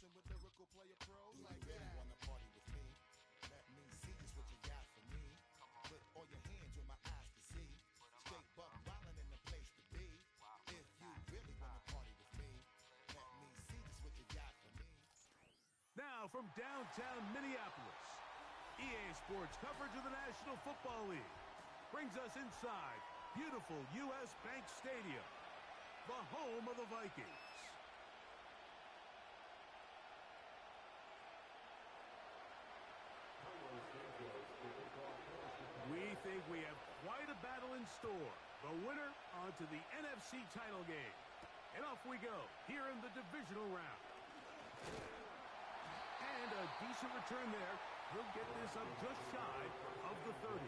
messing with lyrical player pros like that. Really wanna party with me? Let me see just what you got for me. Put all your hands where my eyes can see. Straight buck wildin' in the place to be. If you really wanna party with me, let me see just what you got for me. Now from downtown Minneapolis, EA Sports coverage of the National Football League brings us inside beautiful U.S. Bank Stadium, the home of the Vikings. We think we have quite a battle in store. The winner onto the NFC title game. And off we go here in the divisional round. And a decent return there. He'll get this up just shy of the 30.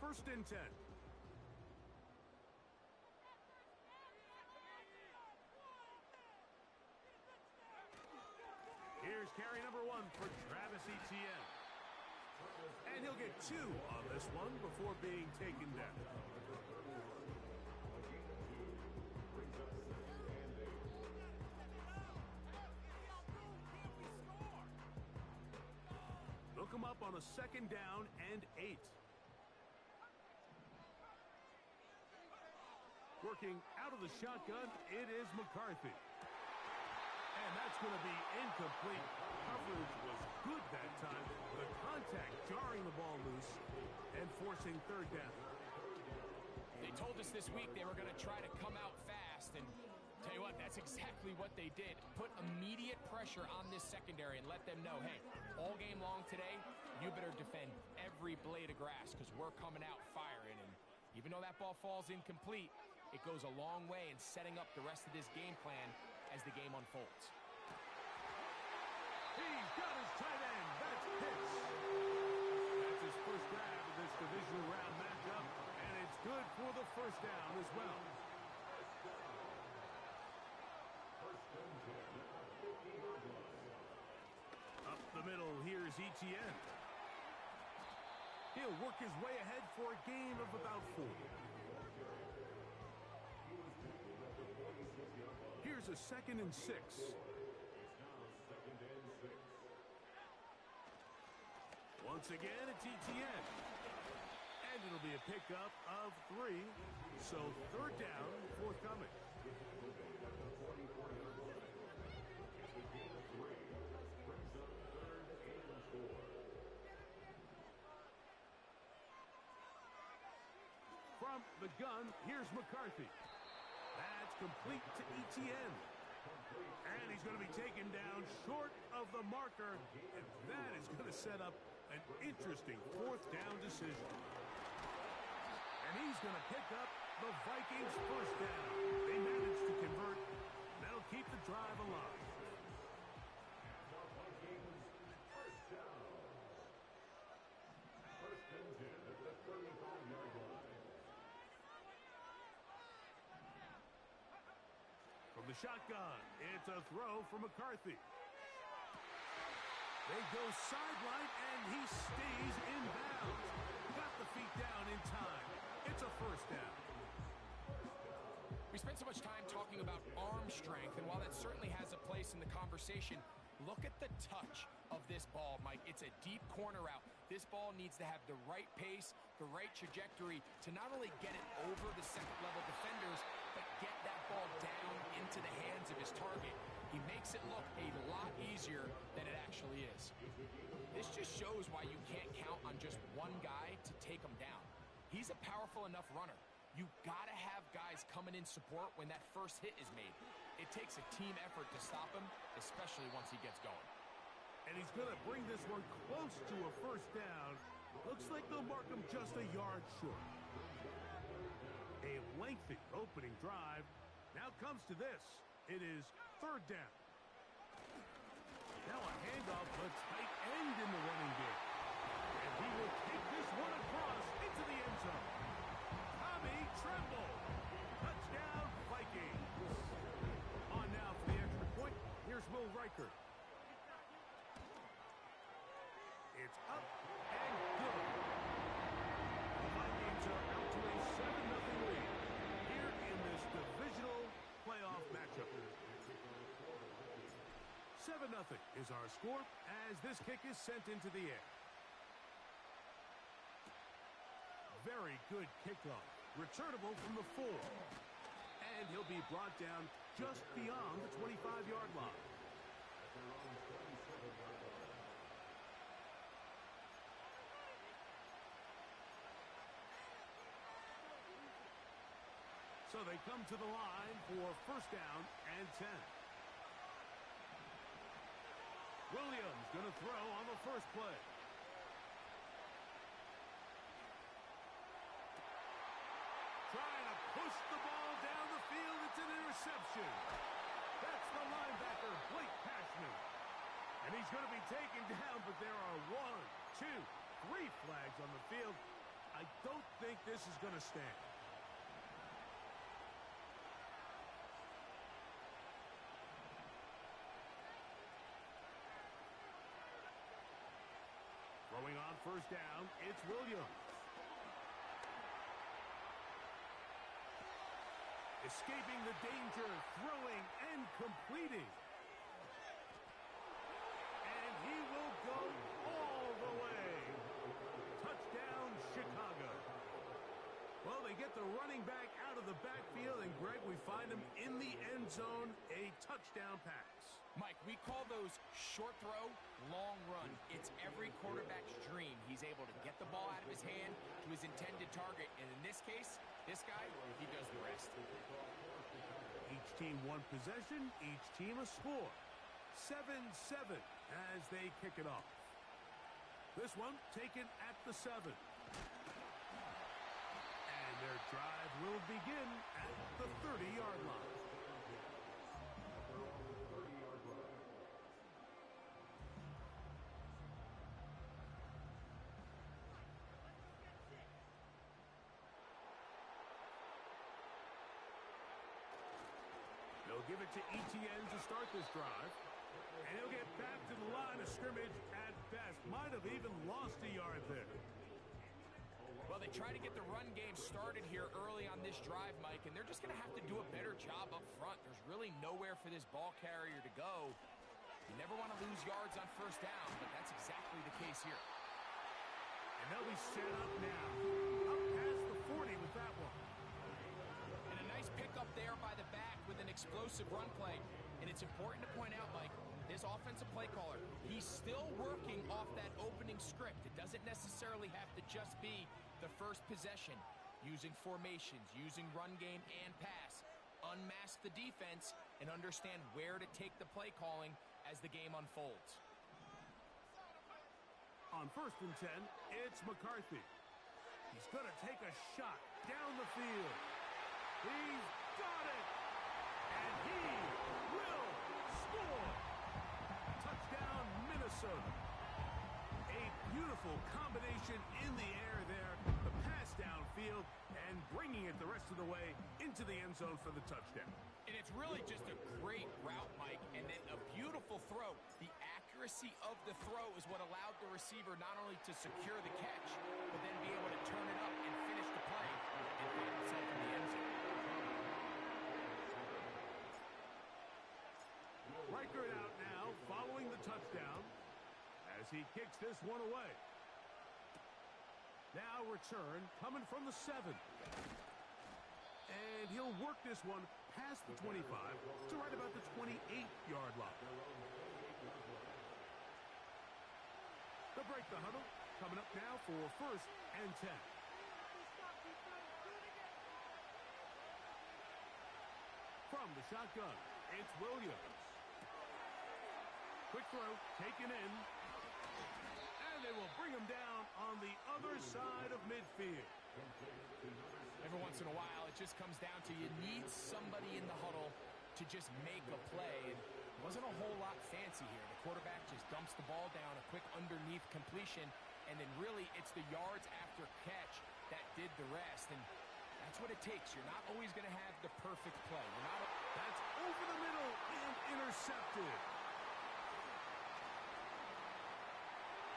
First and 10. Here's carry number 1 for Travis Etienne. And he'll get 2 on this one before being taken down. They'll come up on a 2nd down and 8. Working out of the shotgun, it is McCarthy. And that's going to be incomplete. Coverage was good that time. The contact jarring the ball loose and forcing 3rd down. They told us this week they were going to try to come out fast, and tell you what, that's exactly what they did. Put immediate pressure on this secondary and let them know, hey, all game long today, you better defend every blade of grass because we're coming out firing. And even though that ball falls incomplete, it goes a long way in setting up the rest of this game plan as the game unfolds. He's got his tight end. That's Pitts. That's his first grab of this divisional round matchup, and it's good for the 1st down as well. Up the middle, here's Etienne. He'll work his way ahead for a gain of about 4. Here's a 2nd and 6. Once again, it's Etienne. And it'll be a pickup of 3. So 3rd down forthcoming. From the gun, here's McCarthy. That's complete to Etienne. And he's going to be taken down short of the marker. And that is going to set up an interesting 4th down decision. And he's going to pick up the Vikings' 1st down. They managed to convert. That'll keep the drive alive. From the shotgun, it's a throw for McCarthy. They go sideline, and he stays in bounds. Got the feet down in time. It's a 1st down. We spent so much time talking about arm strength, and while that certainly has a place in the conversation, look at the touch of this ball, Mike. It's a deep corner route. This ball needs to have the right pace, the right trajectory to not only get it over the 2nd-level defenders, but get that ball down into the hands of his target. He makes it look a lot easier than it actually is. This just shows why you can't count on just one guy to take him down. He's a powerful enough runner. You gotta have guys coming in support when that first hit is made. It takes a team effort to stop him, especially once he gets going. And he's gonna bring this one close to a 1st down. Looks like they'll mark him just a yard short. A lengthy opening drive. Now comes to this. It is third down. Now a handoff, a tight end in the running game. And he will take this one across into the end zone. Tommy Tremble. Touchdown, Vikings. On now for the extra point. Here's Will Riker. It's up and good. The Vikings are out to a 7-0 lead here in this divisional playoff matchup. 7-0 is our score as this kick is sent into the air. Very good kickoff. Returnable from the 4. And he'll be brought down just beyond the 25-yard line. So they come to the line for first down and 10. Williams going to throw on the first play. Trying to push the ball down the field. It's an interception. That's the linebacker, Blake Cashman. And he's going to be taken down, but there are 1, 2, 3 flags on the field. I don't think this is going to stand. Throwing on first down, it's Williams. Escaping the danger, throwing and completing. And he will go all the way. Touchdown, Chicago. Well, they get the running back out of the backfield, and Greg, we find him in the end zone, a touchdown pass. Mike, we call those short throw, long run. It's every quarterback's dream. He's able to get the ball out of his hand to his intended target. And in this case, this guy, he does the rest. Each team one possession, each team a score. 7-7 as they kick it off. This one taken at the 7. And their drive will begin at the 30-yard line. They'll give it to Etienne to start this drive. And he'll get back to the line of scrimmage at best. Might have even lost a yard there. Well, they try to get the run game started here early on this drive, Mike, and they're just going to have to do a better job up front. There's really nowhere for this ball carrier to go. You never want to lose yards on first down, but that's exactly the case here. And they'll be set up now. Up past the 40 with that one. And a nice pickup there by the back with an explosive run play. And it's important to point out, Mike, this offensive play caller, he's still working off that opening script. It doesn't necessarily have to just be the first possession. Using formations, using run game and pass. Unmask the defense and understand where to take the play calling as the game unfolds. On first and 10, it's McCarthy. He's going to take a shot down the field. He's got it! And he will score! Touchdown, Minnesota. A beautiful combination in the air there. The pass downfield and bringing it the rest of the way into the end zone for the touchdown. And it's really just a great route, Mike, and then a beautiful throw. The accuracy of the throw is what allowed the receiver not only to secure the catch, but then be able to turn it up and finish the play and find himself in the end zone. Riker out now, following the touchdown, as he kicks this one away. Now return, coming from the 7. And he'll work this one past the 25 to right about the 28-yard line. They'll break the huddle, coming up now for first and 10. From the shotgun, it's Williams. Quick throw, taken in. And they will bring him down on the other side of midfield. Every once in a while, it just comes down to you need somebody in the huddle to just make a play. And it wasn't a whole lot fancy here. The quarterback just dumps the ball down, a quick underneath completion, and then really it's the yards after catch that did the rest. And that's what it takes. You're not always going to have the perfect play. That's over the middle and intercepted.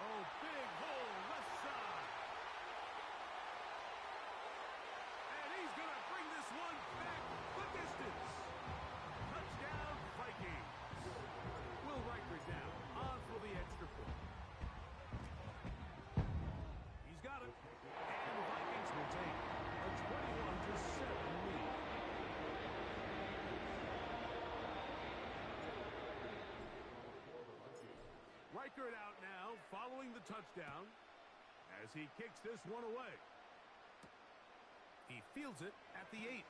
Oh, big hole left side. And he's going to bring this one back the distance. Touchdown, Vikings. Will Riker down on for the extra point. He's got it. And the Vikings will take a 21-7 lead. Riker out now, following the touchdown as he kicks this one away. He fields it at the 8.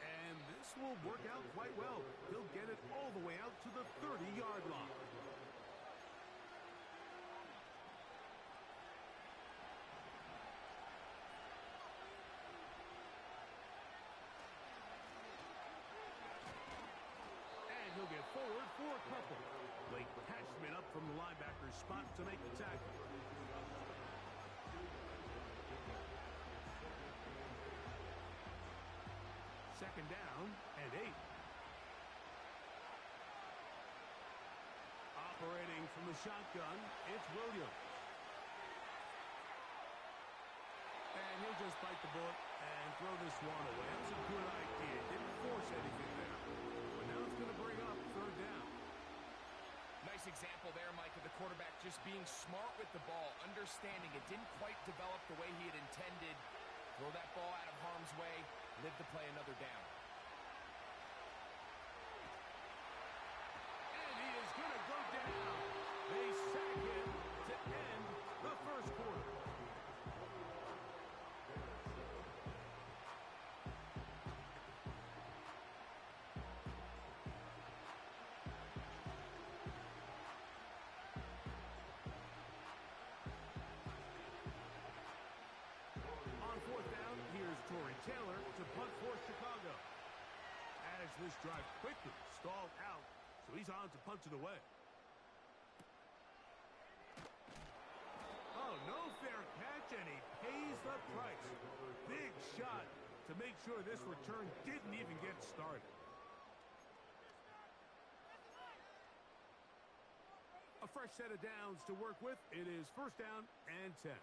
And this will work out quite well. He'll get it all the way out to the 30-yard line. And he'll get forward for a couple. Blake Cashman up from the linebacker's spot to make the tackle. Second down and 8. Operating from the shotgun, it's Williams. And he'll just bite the bullet and throw this one away. That was a good idea. Didn't force anything there. But now it's going to bring up third down. Nice example there, Mike, of the quarterback just being smart with the ball, understanding it didn't quite develop the way he had intended. Throw that ball out of harm's way, live to play another down. And he is going to go down. They sack him to end the first quarter. On fourth down, here's Torrey Taylor to punt for Chicago. As this drive quickly stalled out, so he's on to punt it away. Oh, no fair catch, and he pays the price. Big shot to make sure this return didn't even get started. A fresh set of downs to work with. It is first down and 10.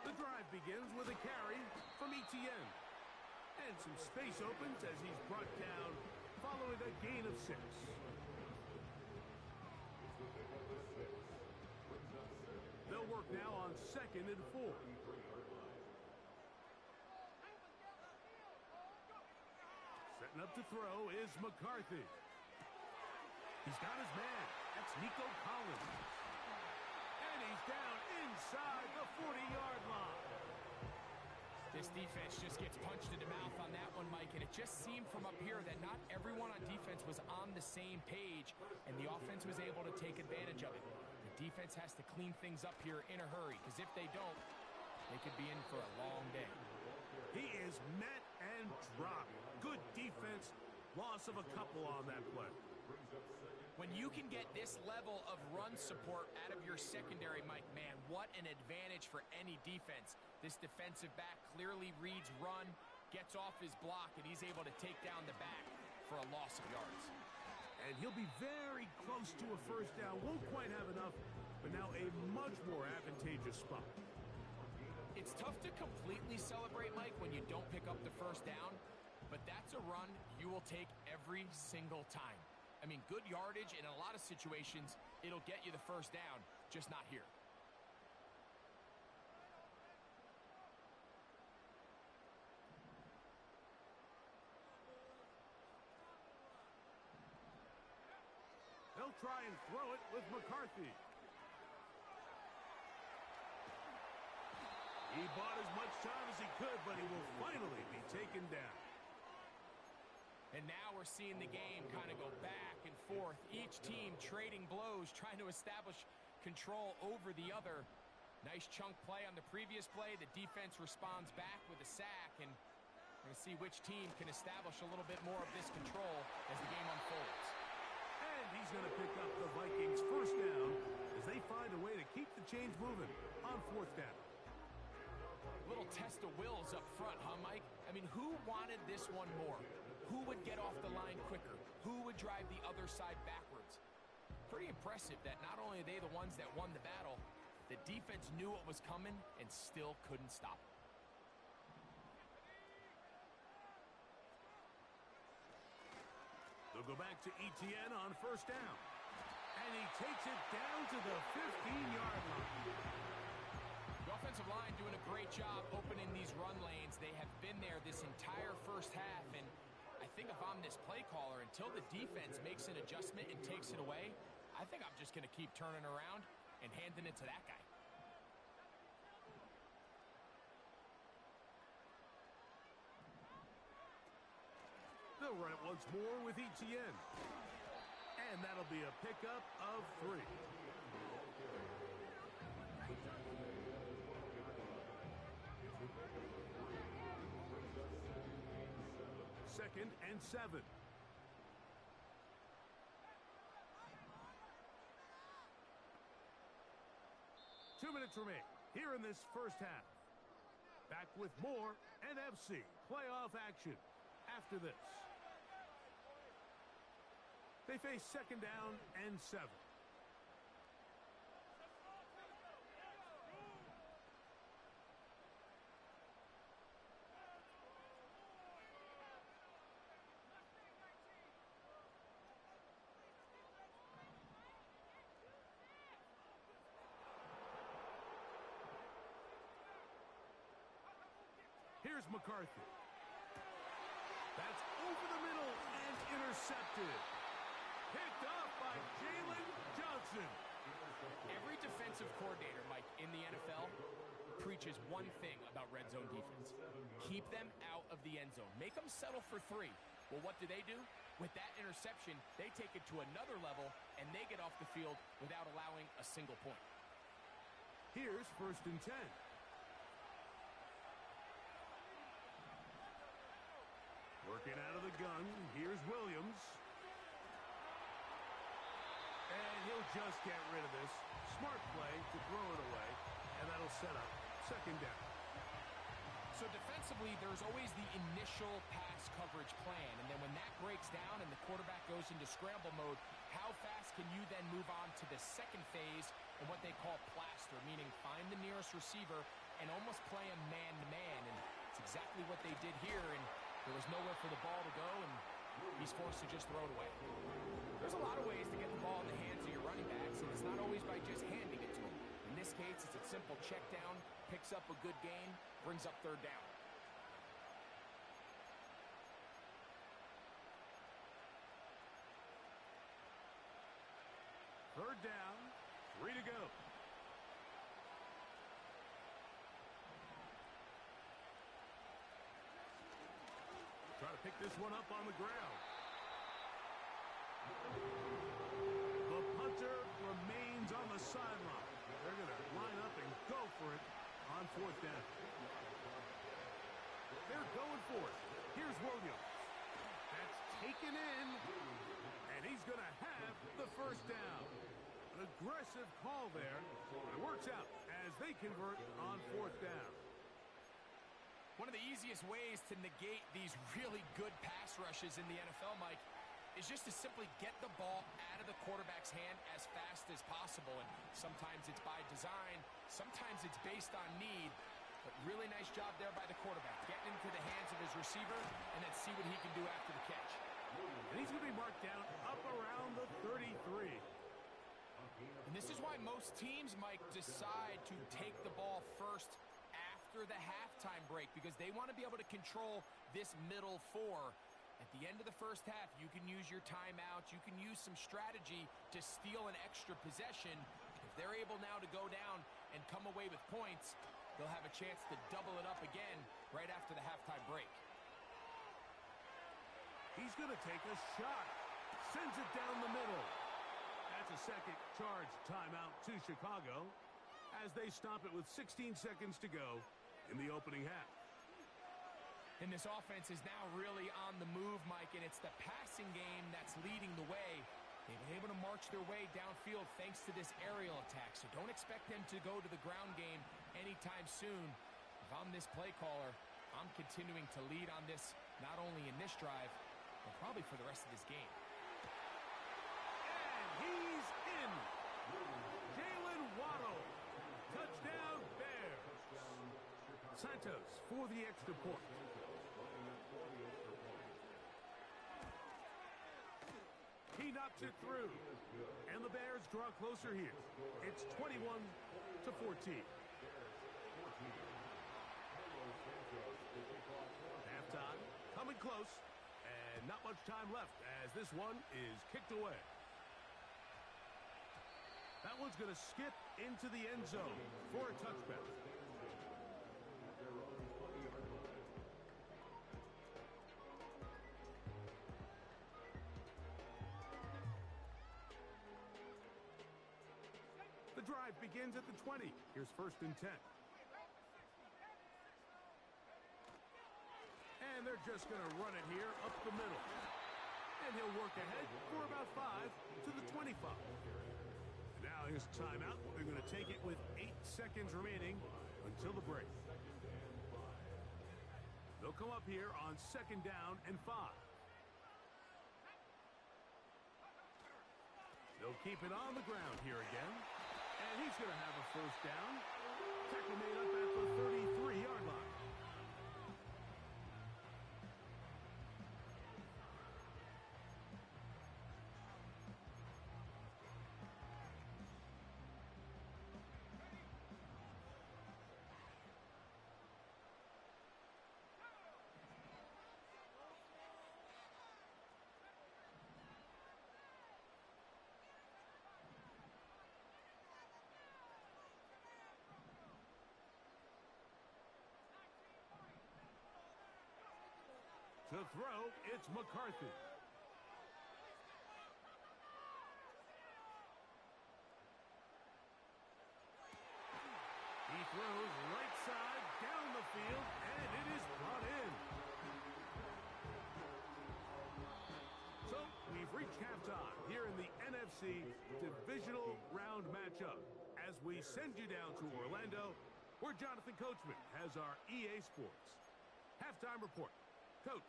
The drive begins with a carry from Etienne. And some space opens as he's brought down following a gain of 6. They'll work now on 2nd and 4. Setting up to throw is McCarthy. He's got his man. That's Nico Collins. And he's down inside the 40-yard line. This defense just gets punched in the mouth on that one, Mike, and it just seemed from up here that not everyone on defense was on the same page, and the offense was able to take advantage of it. The defense has to clean things up here in a hurry, because if they don't, they could be in for a long day. He is met and dropped. Good defense. Loss of a couple on that play. When you can get this level of run support out of your secondary, Mike, man, what an advantage for any defense. This defensive back clearly reads run, gets off his block, and he's able to take down the back for a loss of yards. And he'll be very close to a first down. Won't quite have enough, but now a much more advantageous spot. It's tough to completely celebrate, Mike, when you don't pick up the first down, but that's a run you will take every single time. I mean, good yardage, and in a lot of situations, it'll get you the first down, just not here. They'll try and throw it with McCarthy. He bought as much time as he could, but he will finally be taken down. And now we're seeing the game kind of go back and forth. Each team trading blows, trying to establish control over the other. Nice chunk play on the previous play. The defense responds back with a sack, and we're going to see which team can establish a little bit more of this control as the game unfolds. And he's going to pick up the Vikings' first down as they find a way to keep the chains moving on fourth down. Little test of wills up front, huh, Mike? I mean, who wanted this one more? Who would get off the line quicker? Who would drive the other side backwards? Pretty impressive that not only are they the ones that won the battle, the defense knew what was coming and still couldn't stop it. They'll go back to Etienne on first down. And he takes it down to the 15-yard line. The offensive line doing a great job opening these run lanes. They have been there this entire first half, and I think if I'm this play caller, until the defense makes an adjustment and takes it away, I think I'm just going to keep turning around and handing it to that guy. They'll run it once more with Etienne. And that'll be a pickup of 3. Second and 7. Two minutes remain here in this first half. Back with more NFC playoff action after this. They face second down and 7. Here's McCarthy. That's over the middle and intercepted. Picked up by Jalen Johnson. Every defensive coordinator, Mike, in the NFL preaches one thing about red zone defense. Keep them out of the end zone. Make them settle for 3. Well, what do? With that interception, they take it to another level, and they get off the field without allowing a single point. Here's first and 10. Working out of the gun, here's Williams. And he'll just get rid of this. Smart play to throw it away, and that'll set up second down. So defensively, there's always the initial pass coverage plan, and then when that breaks down and the quarterback goes into scramble mode, how fast can you then move on to the second phase and what they call plaster, meaning find the nearest receiver and almost play him man-to-man, and it's exactly what they did here, and there was nowhere for the ball to go, and he's forced to just throw it away. There's a lot of ways to get the ball in the hands of your running backs, and it's not always by just handing it to them. In this case, it's a simple check down, picks up a good gain, brings up third down. Third down, 3 to go. Try to pick this one up on the ground. The punter remains on the sideline. They're going to line up and go for it on fourth down. They're going for it. Here's Williams. That's taken in, and he's going to have the first down. An aggressive call there. It works out as they convert on fourth down. One of the easiest ways to negate these really good pass rushes in the NFL, Mike, is just to simply get the ball out of the quarterback's hand as fast as possible. And sometimes it's by design, sometimes it's based on need. But really nice job there by the quarterback, getting into the hands of his receiver and then see what he can do after the catch. And he's going to be marked down up around the 33. And this is why most teams, Mike, decide to take the ball first after the halftime break, because they want to be able to control this middle 4. At the end of the first half, you can use your timeouts, you can use some strategy to steal an extra possession. If they're able now to go down and come away with points, they'll have a chance to double it up again right after the halftime break. He's going to take a shot. Sends it down the middle. That's a second charge timeout to Chicago as they stop it with 16 seconds to go in the opening half. And this offense is now really on the move, Mike, and it's the passing game that's leading the way. They've been able to march their way downfield thanks to this aerial attack, so don't expect them to go to the ground game anytime soon. If I'm this play caller, I'm continuing to lead on this, not only in this drive, but probably for the rest of this game. And he's in. Jalen Waddle. Touchdown Bears. Santos for the extra point. He knocks it through. And the Bears draw closer here. It's 21-14. Halftime coming close. And not much time left as this one is kicked away. That one's going to skip into the end zone for a touchback. The drive begins at the 20. Here's 1st and 10. And they're just going to run it here up the middle. And he'll work ahead for about 5 to the 25. Now his timeout. They're going to take it with 8 seconds remaining until the break. They'll come up here on 2nd down and 5. They'll keep it on the ground here again. And he's going to have a 1st down. Tackle made up at the 33-yard line. To throw, it's McCarthy. He throws right side down the field, and it is brought in. So we've reached halftime here in the NFC Divisional Round matchup as we send you down to Orlando, where Jonathan Coachman has our EA Sports halftime report. Coach.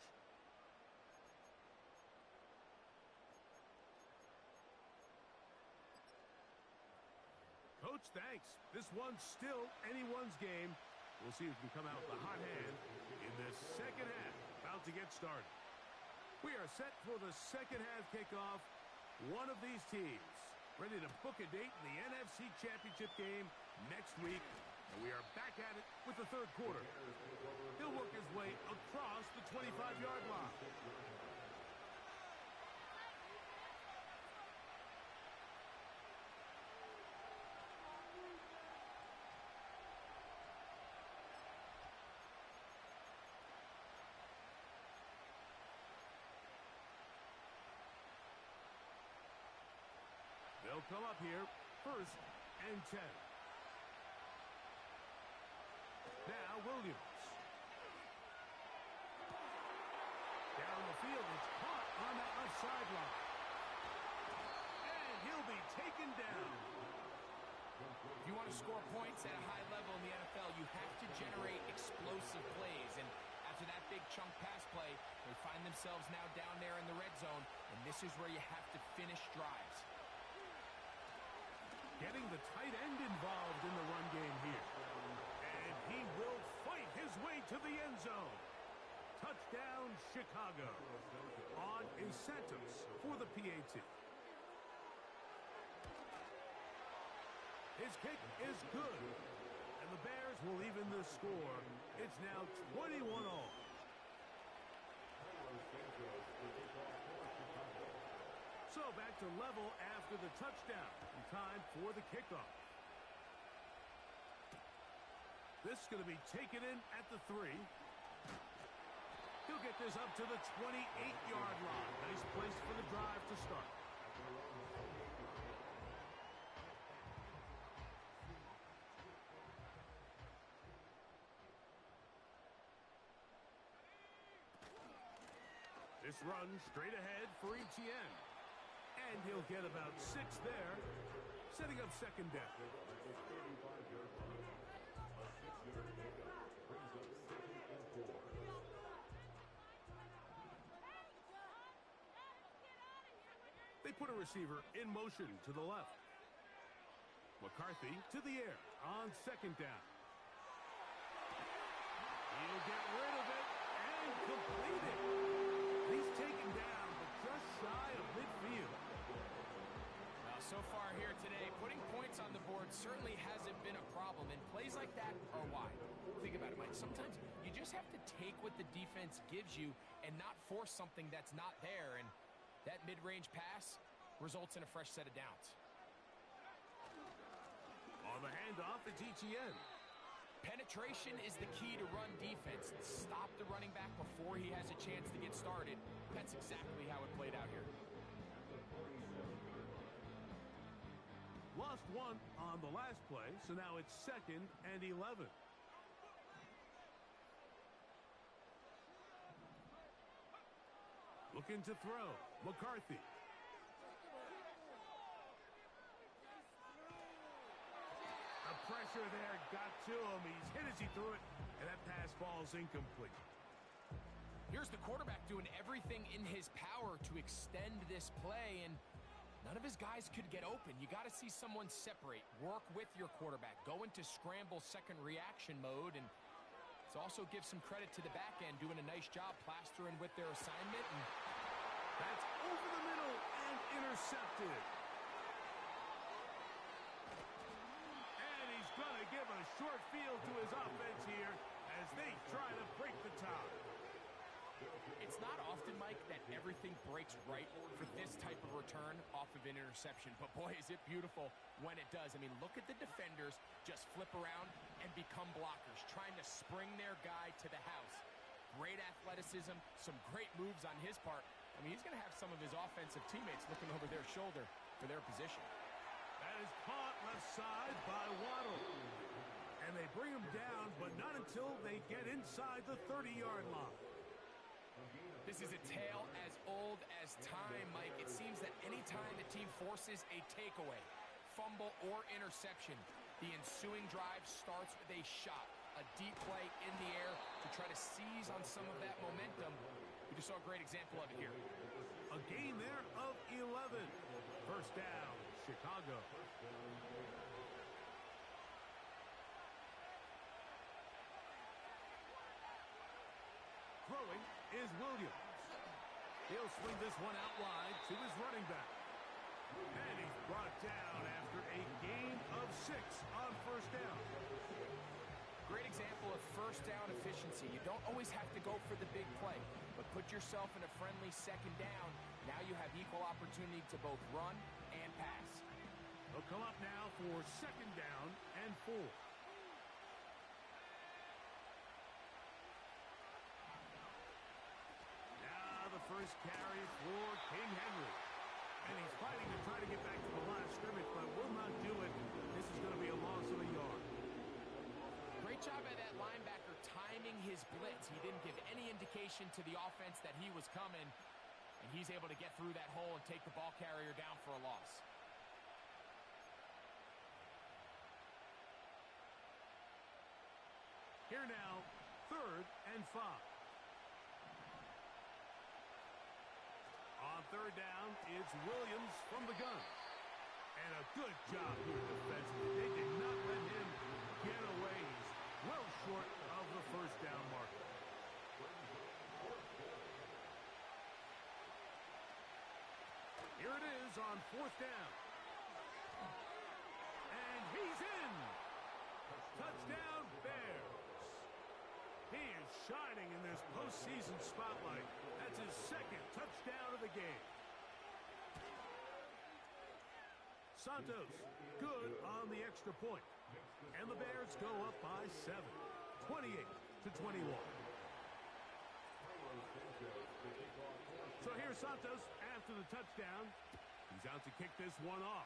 Coach, thanks. This one's still anyone's game. We'll see who can come out with a hot hand in this second half. About to get started. We are set for the second half kickoff. One of these teams ready to book a date in the NFC Championship game next week. And we are back at it with the 3rd quarter. He'll work his way across the 25-yard line. They'll come up here 1st and 10. Now Williams. Down the field, it's caught on that left sideline. And he'll be taken down. If you want to score points at a high level in the NFL, you have to generate explosive plays. And after that big chunk pass play, they find themselves now down there in the red zone. And this is where you have to finish drives. Getting the tight end involved in the run game here. And he will fight his way to the end zone. Touchdown, Chicago. On is Santos for the PAT. His kick is good. And the Bears will even the score. It's now 21-all. So back to level after the touchdown. Time for the kickoff. This is going to be taken in at the 3. He'll get this up to the 28-yard line. Nice place for the drive to start. This run straight ahead for Etienne. And he'll get about 6 there, setting up second down. They put a receiver in motion to the left. McCarthy to the air on second down. He'll get rid of it and complete it. He's taken down, but just shy of midfield. Well, so far here today, putting points on the board certainly hasn't been a problem, and plays like that are why. Think about it, Mike. Sometimes you just have to take what the defense gives you and not force something that's not there, and that mid-range pass results in a fresh set of downs. On the handoff, it's Etienne. Penetration is the key to run defense. Stop the running back before he has a chance to get started. That's exactly how it played out here. Lost one on the last play, so now it's 2nd and 11. Looking to throw. McCarthy. The pressure there got to him. He's hit as he threw it, and that pass falls incomplete. Here's the quarterback doing everything in his power to extend this play, and none of his guys could get open. You got to see someone separate, work with your quarterback, go into scramble second reaction mode, and let's also give some credit to the back end doing a nice job plastering with their assignment. And that's over the middle and intercepted. And he's going to give a short field to his offense here as they try to break the tie. It's not often, Mike, that everything breaks right for this type of return off of an interception. But boy, is it beautiful when it does. I mean, look at the defenders just flip around and become blockers, trying to spring their guy to the house. Great athleticism, some great moves on his part. I mean, he's going to have some of his offensive teammates looking over their shoulder for their position. That is caught left side by Waddle. And they bring him down, but not until they get inside the 30-yard line. This is a tale as old as time, Mike. It seems that any time the team forces a takeaway, fumble, or interception, the ensuing drive starts with a shot, a deep play in the air to try to seize on some of that momentum. We just saw a great example of it here. A gain there of 11. First down, Chicago. Throwing is Williams. He'll swing this one out wide to his running back. And he's brought down after a gain of 6 on first down. Great example of first down efficiency. You don't always have to go for the big play, but put yourself in a friendly second down. Now you have equal opportunity to both run and pass. They'll come up now for second down and 4. First carry for King Henry. And he's fighting to try to get back to the line of scrimmage, but will not do it. This is going to be a loss of a yard. Great job by that linebacker timing his blitz. He didn't give any indication to the offense that he was coming, and he's able to get through that hole and take the ball carrier down for a loss. Here now, 3rd and 5. On third down, it's Williams from the gun. And a good job here defensively. They did not let him get away. He's well short of the first down marker. Here it is on 4th down. And he's in. Touchdown, Bears. He is shining in this postseason spotlight. That's his 2nd touchdown of the game. Santos, good on the extra point. And the Bears go up by 7, 28-21. Here's Santos after the touchdown. He's out to kick this one off.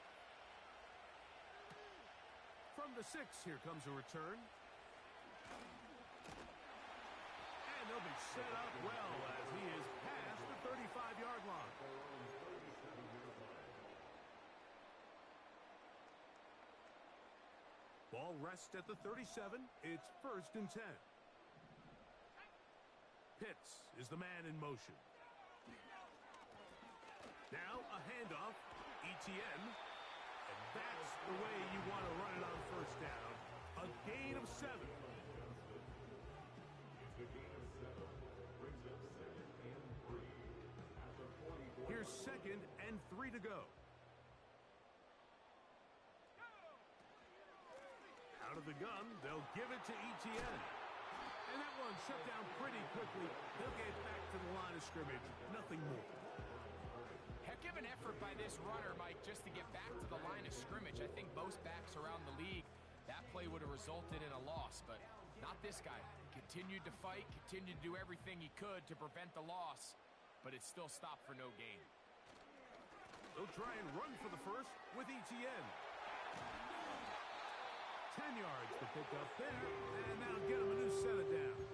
From the 6, here comes a return. And they'll be set up well as he is past the 35-yard line. Ball rests at the 37. It's 1st and 10. Pitts is the man in motion. Now a handoff. Etienne. And that's the way you want to run it on 1st down. A gain of 7. Here's 2nd and 3 to go. Out of the gun, they'll give it to Etienne. And that one shut down pretty quickly. They'll get back to the line of scrimmage. Nothing more. Heck of an effort by this runner, Mike, just to get back to the line of scrimmage. I think most backs around the league, that play would have resulted in a loss, but not this guy. Continued to fight, continued to do everything he could to prevent the loss, but it still stopped for no gain. They'll try and run for the 1st with Etienne. 10 yards to pick up there, and that'll get him a new set of downs.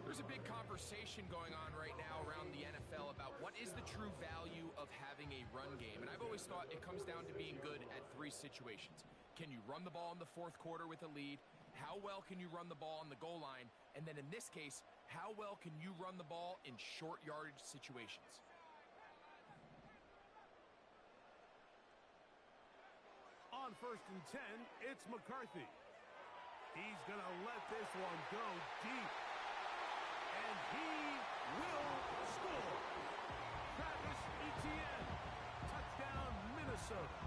There's a big conversation going on right now around the NFL about what is the true value of having a run game. And I've always thought it comes down to being good at 3 situations. Can you run the ball in the 4th quarter with a lead? How well can you run the ball on the goal line? And then in this case, how well can you run the ball in short yardage situations? On 1st and 10, it's McCarthy. He's going to let this one go deep. And he will score. Travis Etienne. Touchdown, Minnesota.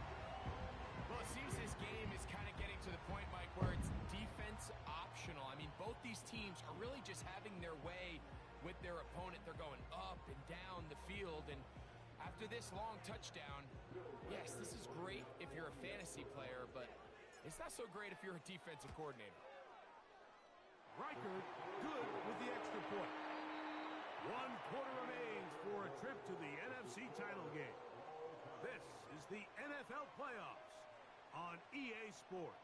Well, it seems this game is kind of getting to the point, Mike, where it's defense optional. I mean, both these teams are really just having their way with their opponent. They're going up and down the field, and after this long touchdown, yes, this is great if you're a fantasy player, but it's not so great if you're a defensive coordinator. Riker, good with the extra point. 1 quarter remains for a trip to the NFC title game. This is the NFL playoffs on EA Sports.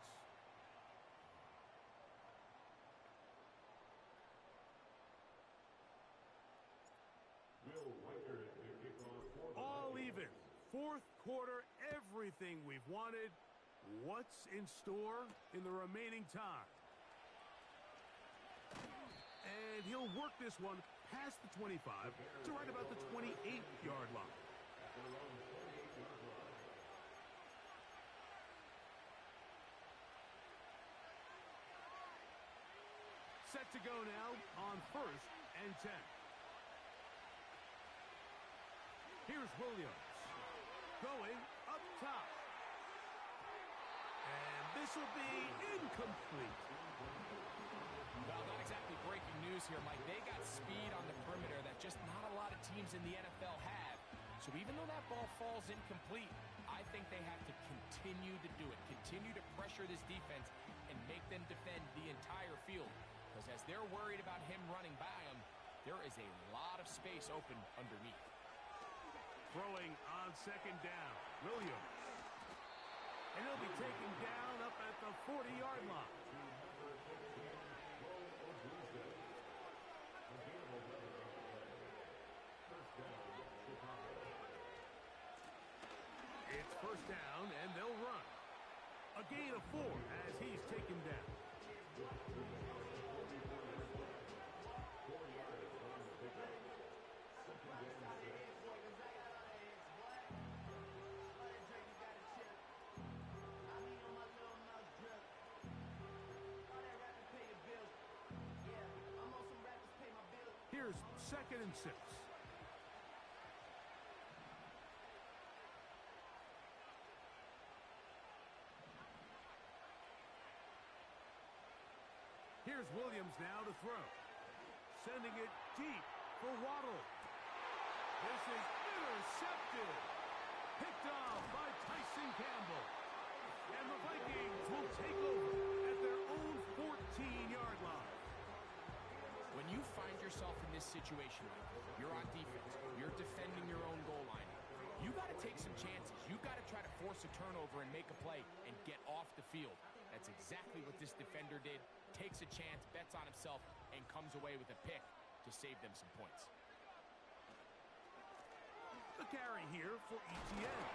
All even. 4th quarter, everything we've wanted. What's in store in the remaining time? And he'll work this one past the 25 to right about the 28-yard line. Set to go now on 1st and 10. Here's Williams. Going up top. And this will be incomplete. Well, not exactly breaking news here, Mike. They got speed on the perimeter that just not a lot of teams in the NFL have. So even though that ball falls incomplete, I think they have to continue to do it. Continue to pressure this defense and make them defend the entire field. Because as they're worried about him running by them, there is a lot of space open underneath. Throwing on 2nd down, Williams. And he'll be taken down up at the 40-yard line. It's 1st down, and they'll run. A gain of 4 as he's taken down. Here's 2nd and 6. Here's Williams now to throw. Sending it deep for Waddle. This is intercepted. Picked off by Tyson Campbell. And the Vikings will take over at their own 14-yard line. When you find yourself in this situation, Mike. You're on defense. You're defending your own goal line. You got to take some chances. You got to try to force a turnover and make a play and get off the field. That's exactly what this defender did. Takes a chance, bets on himself, and comes away with a pick to save them some points. The carry here for ETN.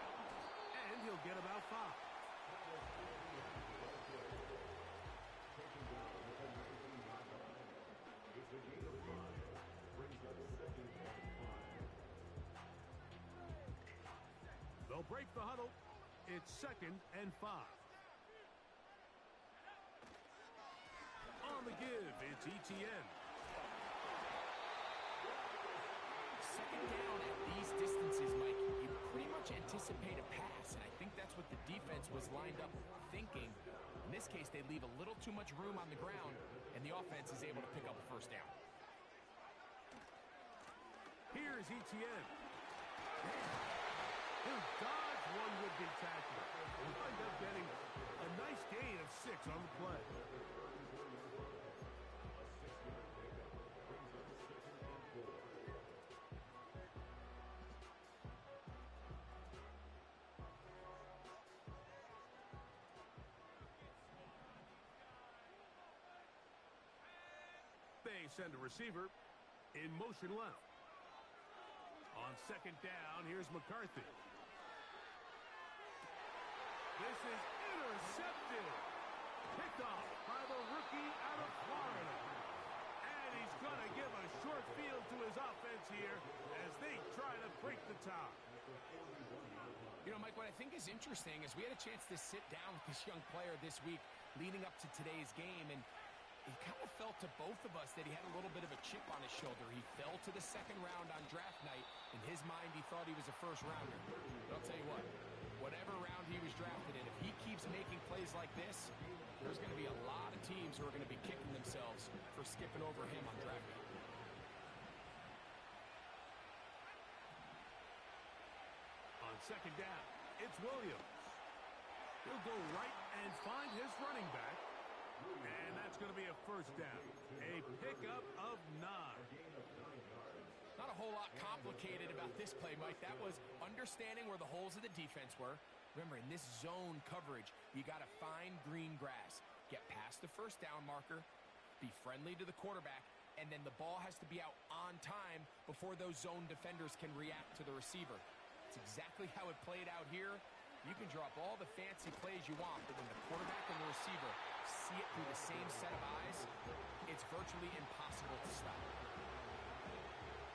And he'll get about 5. They'll break the huddle. It's 2nd and 5. On the give, it's ETN. Second down at these distances, Mike, you pretty much anticipate a pass, and I think that's what the defense was lined up thinking. In this case, they leave a little too much room on the ground, and the offense is able to pick up a first down. Here's ETN. He'll dodge one would-be tackler. He'll wind up getting a nice gain of 6 on the play. They send a receiver in motion left. On 2nd down, here's McCarthy. This is intercepted. Picked off by the rookie out of Florida. And he's going to give a short field to his offense here as they try to break the tie. You know, Mike, what I think is interesting is we had a chance to sit down with this young player this week leading up to today's game, and it kind of felt to both of us that he had a little bit of a chip on his shoulder. He fell to the 2nd round on draft night. In his mind, he thought he was a first-rounder. But I'll tell you what, whatever round he was drafted in, if he keeps making plays like this, there's going to be a lot of teams who are going to be kicking themselves for skipping over him on draft night. On 2nd down, it's Williams. He'll go right and find his running back. And that's going to be a first down. A pickup of 9. Not a whole lot complicated about this play, Mike. That was understanding where the holes of the defense were. Remember, in this zone coverage, you got to find green grass. Get past the first down marker, be friendly to the quarterback, and then the ball has to be out on time before those zone defenders can react to the receiver. It's exactly how it played out here. You can draw up all the fancy plays you want, but when the quarterback and the receiver see it through the same set of eyes, it's virtually impossible to stop.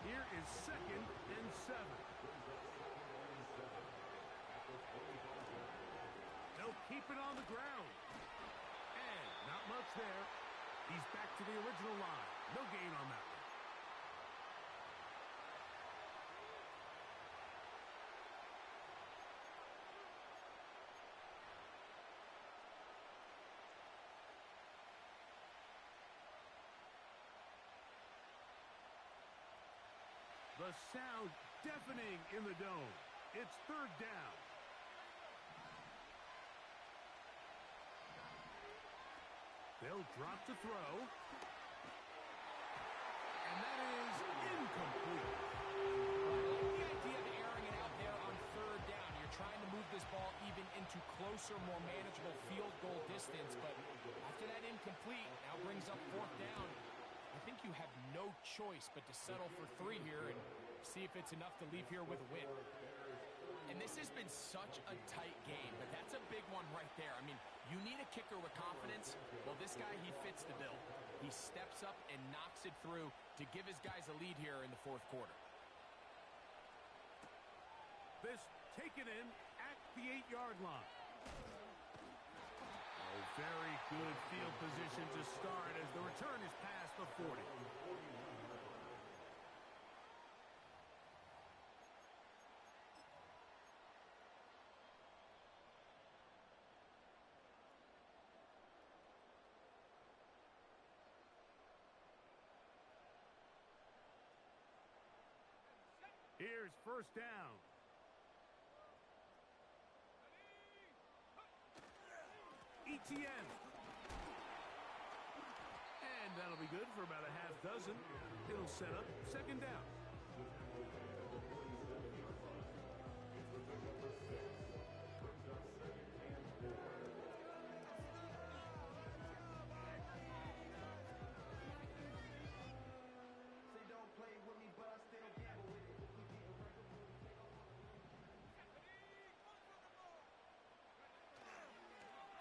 Here is 2nd and 7. They'll keep it on the ground. And not much there. He's back to the original line. No gain on that one. The sound deafening in the dome. It's 3rd down. They'll drop to throw. And that is incomplete. I like the idea of airing it out there on 3rd down. You're trying to move this ball even into closer, more manageable field goal distance, but after that incomplete, now brings up 4th down. I think you have no choice but to settle for 3 here and see if it's enough to leave here with a win. And this has been such a tight game, but that's a big one right there. I mean, you need a kicker with confidence. Well, this guy, he fits the bill. He steps up and knocks it through to give his guys a lead here in the 4th quarter. This taken in at the 8-yard line. Very good field position to start as the return is past the 40. Here's 1st down. ETN. And And that'll be good for about a half dozen. It'll set up second down.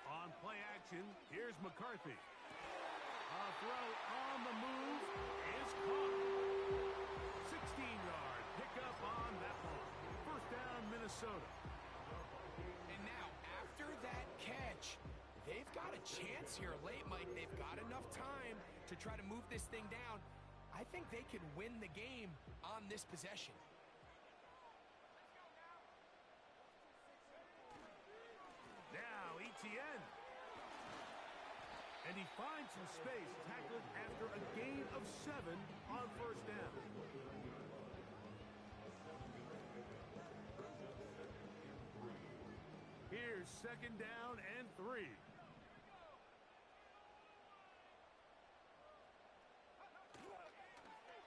On play action, here's McCarthy. A throw on the move is caught. 16-yard pickup on that one. First down, Minnesota. And now, after that catch, they've got a chance here late, Mike. They've got enough time to try to move this thing down. I think they can win the game on this possession. Now, ETN. And he finds some space, tackled after a gain of 7 on first down. Here's second down and 3.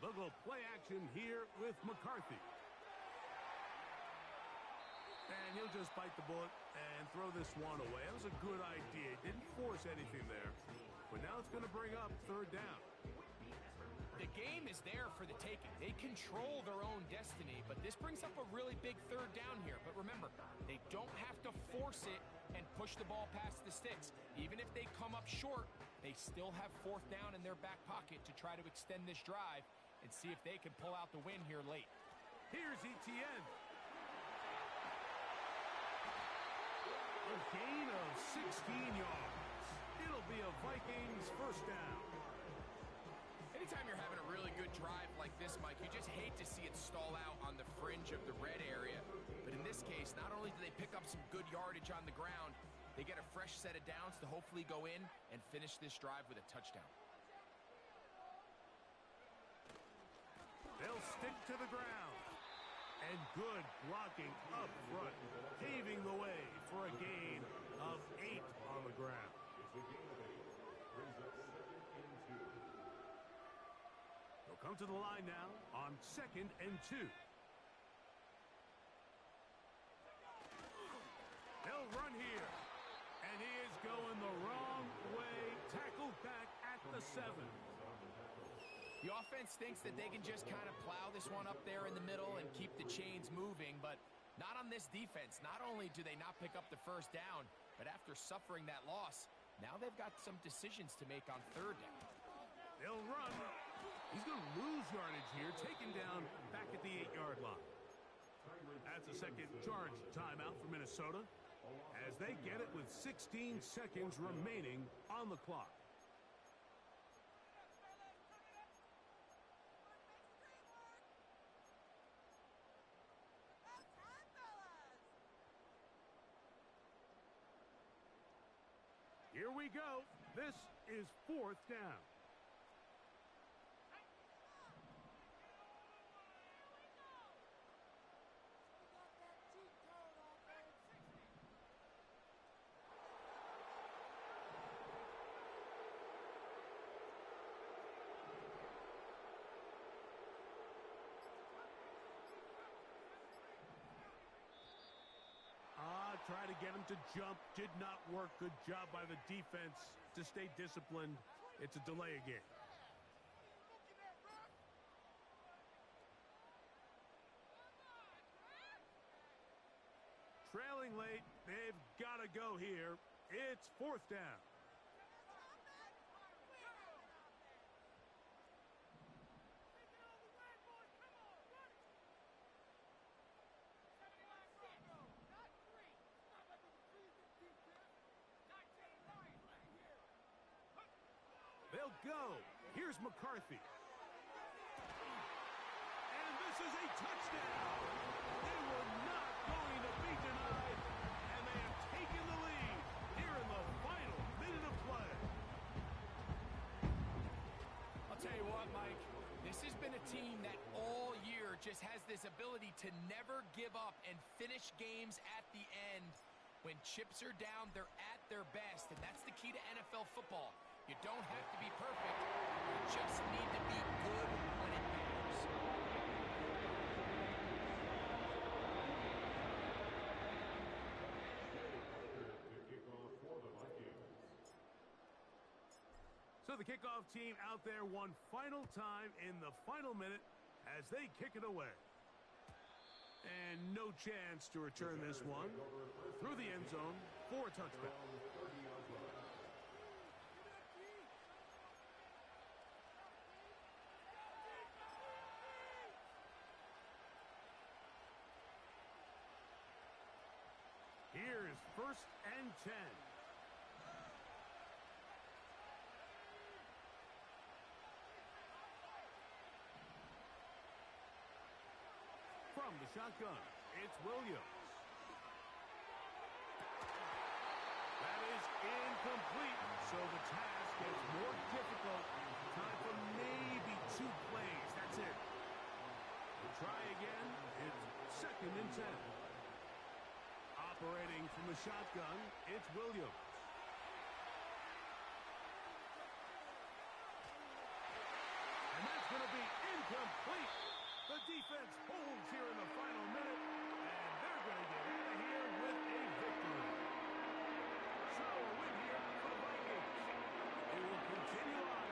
They'll go play action here with McCarthy. And he'll just bite the bullet and throw this one away. That was a good idea. Didn't force anything there. But now it's going to bring up third down. The game is there for the taking. They control their own destiny, but this brings up a really big third down here. But remember, they don't have to force it and push the ball past the sticks. Even if they come up short, they still have fourth down in their back pocket to try to extend this drive and see if they can pull out the win here late. Here's ETN. A gain of 16 yards. It'll be a Vikings first down. Anytime you're having a really good drive like this, Mike, you just hate to see it stall out on the fringe of the red area. But in this case, not only do they pick up some good yardage on the ground, they get a fresh set of downs to hopefully go in and finish this drive with a touchdown. They'll stick to the ground. And good blocking up front, paving the way for a gain of 8 on the ground. They'll come to the line now on 2nd and 2. They'll run here. And he is going the wrong way. Tackled back at the 7. The offense thinks that they can just kind of plow this one up there in the middle and keep the chains moving, but not on this defense. Not only do they not pick up the first down, but after suffering that loss, now they've got some decisions to make on third down. They'll run. He's going to lose yardage here, taken down back at the 8-yard line. That's a second charge timeout for Minnesota as they get it with 16 seconds remaining on the clock. Here we go. This is fourth down. Try to get him to jump. Did not work. Good job by the defense to stay disciplined. It's a delay again. Trailing late. They've got to go here. It's fourth down. They'll go. Here's McCarthy. And this is a touchdown. They were not going to be denied, and they have taken the lead here in the final minute of play. I'll tell you what, Mike, this has been a team that all year just has this ability to never give up and finish games at the end. When chips are down, they're at their best, and that's the key to NFL football. You don't have to be perfect. You just need to be good when it matters. So the kickoff team out there one final time in the final minute as they kick it away. And no chance to return this one through the end zone for a touchback. Here's 1st and 10. From the shotgun, it's Williams. That is incomplete, so the task gets more difficult. Time for maybe 2 plays. That's it. We'll try again. It's 2nd and 10. Operating from the shotgun, it's Williams.